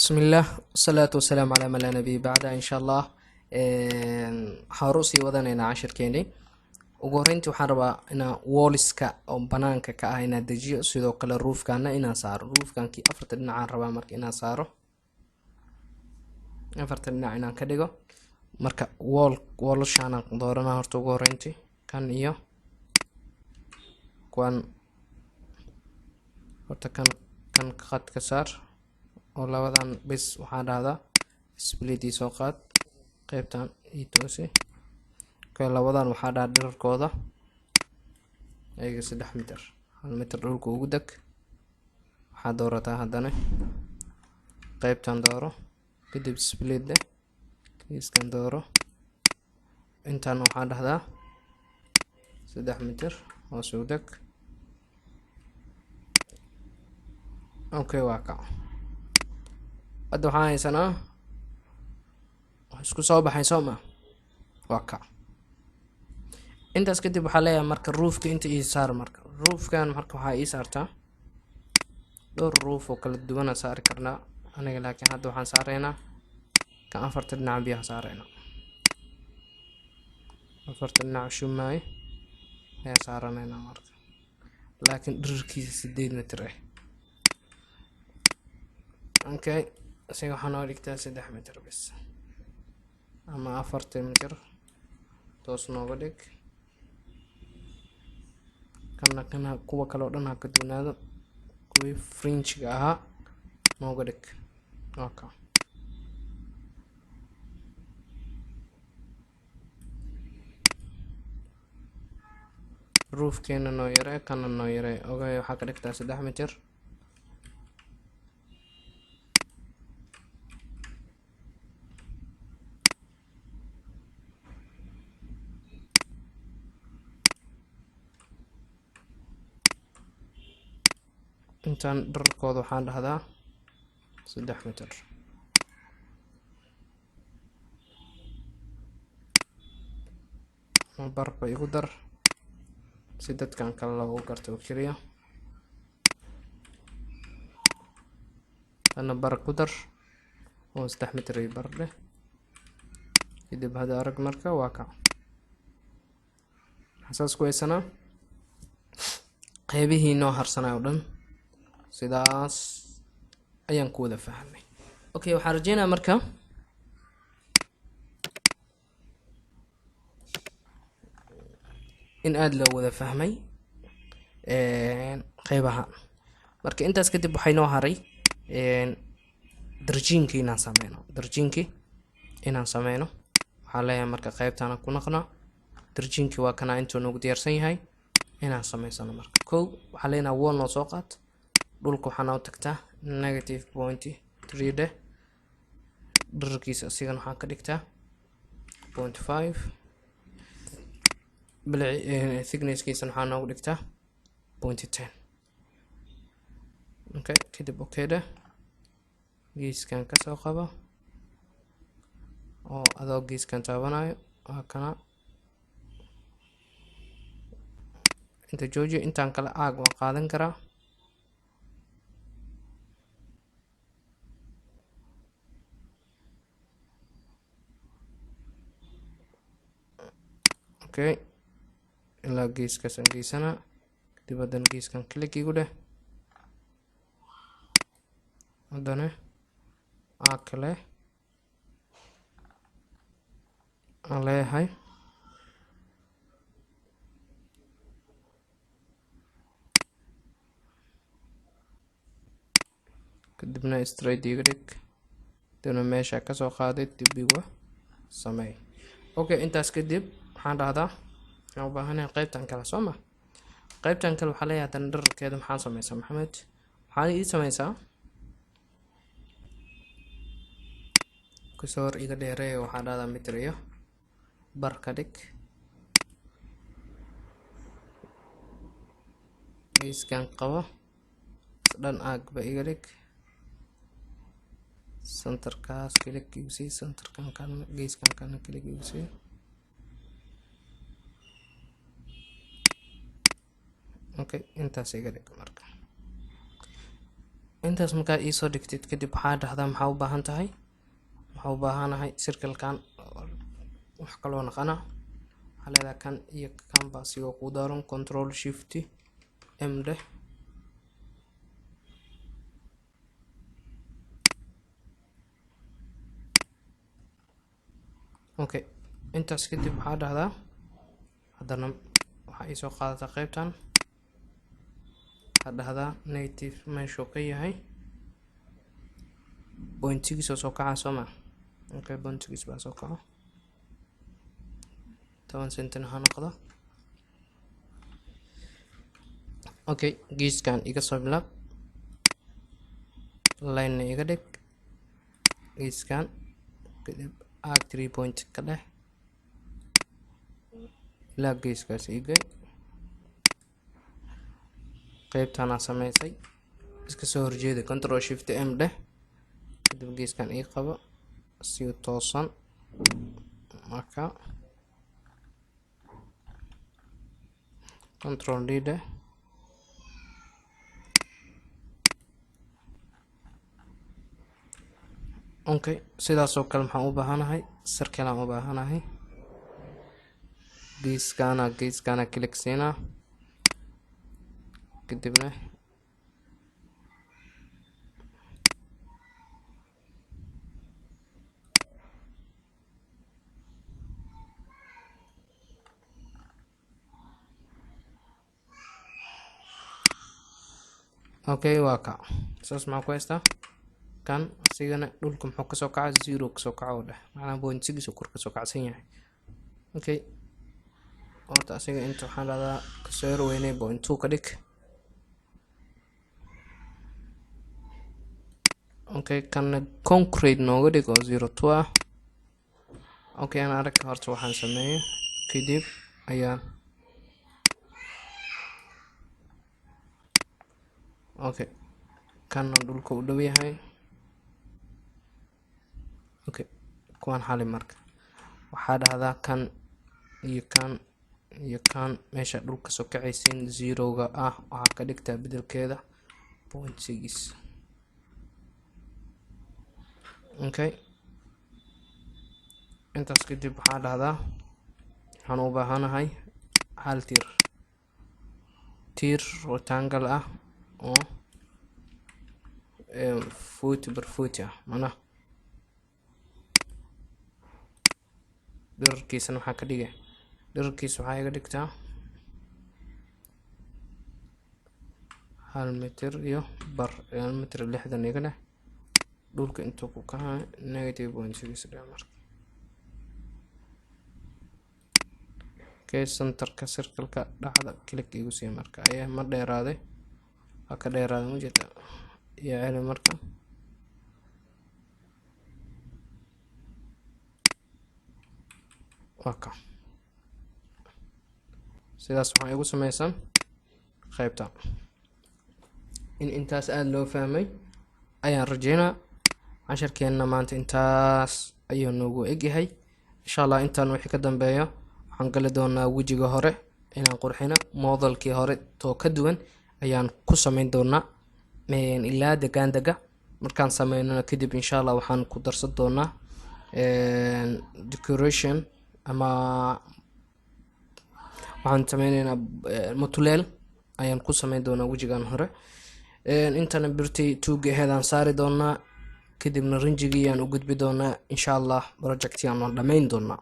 بسم الله والصلاة والسلام على ما لا نبي بعد إن شاء الله. حاروسي wadanaynaa cashirkeenii ugu horeyntii waxaan rabaa inaan walliska oo banaanka ka ah inaan dejiyo, sidoo kale roofkana inaan saaro. roofkankii afarta dhinacaan rabaa marka inaan saaro, afarta dhinac inaan ka dhigo. marka wallashaan dooranaa horta ugu horeyntii kan iyo kuwan. horta kan qad ka saar oo labadan bis waxaan dhahdaa split soo qaad qaybtan ii toosi. labadan waxaa dhaha dhererkooda ayaga 3 mitir, 1 mitir dhulka ugu dag. waxaa doorataa haddana qaybtan dooro, kadib split leh iskan dooro. intaan waxaa dhahdaa 3 mitir hoos u dag. waa ka hadda waxaan haysanaa isku soo baxay sooma. waa ka intaas kadib waxaa leeyahay marka roofka inta ii saar. marka roofkan marka waxaa ii saartaa dhowr roof oo kala duwan saari karnaa aniga, laakiin hadda waxaan saaraynaa kan afarta dhinac biyaha saaraynaa. afarta dhinac shumaay ayaa saaranaynaa marka, laakiin dhererkiisa 8 mitir ah. isaga waxaa noo dhigtaa 3 mitir bis ama 4 mitir toos nooga dhig. kana kuwa kale oo dhan ha ka duwanaado, kuwii fringe-ga ahaa nooga dhig. roofkeena noo yaree, kana noo yaree. waxaa ka dhigtaa 3 mitir. intaan dhererkooda waxaan dhahdaa 3 mitir. barba igu dar si dadkan kale loogu garto oo keliya. ana bar ku dar oo 3 mitir iyo bar leh. kadib hada arag marka waa ka xasaas ku haysanaa qaybihii noo harsanay oo dhan. sidaas ayaan ku wada fahamay. waxaan rajeynayaa marka in aad loo wada fahmay qaybaha. marka intaas kadib waxay noo haray darjiinkii inaan sameyno. waxaa leeyahay marka qaybtana ku naqnaa darjiinkii waa kana intuu noogu diyaarsan yahay inaan sameysano. marka waxaa leenahay wall noo soo qaad. dhulka waxaa noo tagtaa -0.3 dheh. dhererkiisa asigan waxaan ka dhigtaa 0.5. thicknesskiisa waxaa noogu dhigtaa 0.10. kadib dheh geeskan kasoo qabo oo adoo geeskan taabanayo. waa kana inta jooji. intaan kale aag waan qaadan karaa. ilaa geeskaas aan geysanaa. kadib haddana geeskan click igu dheh. haddana kale aan leeyahay kadibna straight iga dhig. kadibna meesha kasoo qaaday dib igu sameey. intaas kadib waxaan dhahdaa u baahanahay qaybtan kale sooma. qaybtan kale waxaa leeyahay haddana dhererkeeda maxaan sameysaa maxamed. waxaan ii sameysaa kusoo hor iga dheereeya. waxaa dhahdaa mitir iyo bar ka dhig. geeskan qabo dhan aagba iga dhig. centerkaas click igu sii. centerkan kana geeskan kana click igu sii. intaas iga dhig. marka intaas markaa iisoo dhigtid kadib waxaa dhahdaa maxaa u baahan tahay, waxaa u baahanahay circle-kan wax kaloo naqana waxaa leedahay kan iyo kan baa sigoo ku daaran control shift m dheh. okay intaas kadib waxaa dhahdaa haddana waxaa iisoo qaadata qaybtan waxaa dhahdaa native meeshuu ka yahay pointigiis oo soo kaca soo ma. okay pointigiis baa soo kaco 10 cm ha noqdo. okay geeskan iga soo bilaab line iga dhig geeskan kadib 3 point ka dheh ilaa geeskaas igay qaybtana samaysay iska soo horjeeda control shift m dheh kadib geeskan ii qabo si toosan marka control d dheh. okay sidaas oo kale maxaan u baahanahay circle aan u baahanahay geeskana click siina kadibna okay waa ka saas maxaa ku haystaa kan asigana dhulka muxuu kasoo kaca 0 kasoo kaca oo dheh macnaha point 6 kor kasoo kacsan yahay. okay horta asiga inta waxaan dhahdaa kasoo yar weynay point 2 ka dhig. okay kan concrete nooga dhig oo 02 ah. okay aan arag horta waxaan sameeyay kadib ayaan okay kan dhulka u dhow yahay. okay kuwan xali marka waxaa dhahdaa kan iyo kan meesha dhulka soo kacaysiin 0-ga ah waxaa ka dhigtaa bedelkeeda point 6. okay intaas kadib waxaa dhahdaa waxaan u baahanahay hal tiir rectangle ah oo 40 by 40 ah mana dhererkiisana waxaa ka dhigay dhererkiisa waxaa iga dhigtaa 1 mitir iyo bar 1 mitir 60 iga dheh dhulka intuu ku kaca -.6 dheh marka. okay centerka circle-ka dhacda click igu sii marka ayaa ma dheeraaday waa ka dheeraaday ma jeeda iyo celi marka waka sidaas waxaan igu sameysan qaybta in intaas aad loo fahmay ayaan rajeynaa. casharkeena maanta intaas ayuu noogu egyahay insha Allah. intaan wixii ka dambeeyo waxaan gali doonaa wejiga hore inaan qurxino modelkii hore too ka duwan ayaan ku sameyn doonaa ilaa degaandega markaan sameynana kadib insha Allah waxaan ku darsan doonaa decoration ama waxaan sameynaynaa mutuleel ayaan ku sameyn doonaa wejigan hore. intana birtii tuugaheedaan saari doonaa kadibna rinjigii ayaan u gudbi doonaa insha Allah project yaan dhammayn doonaa.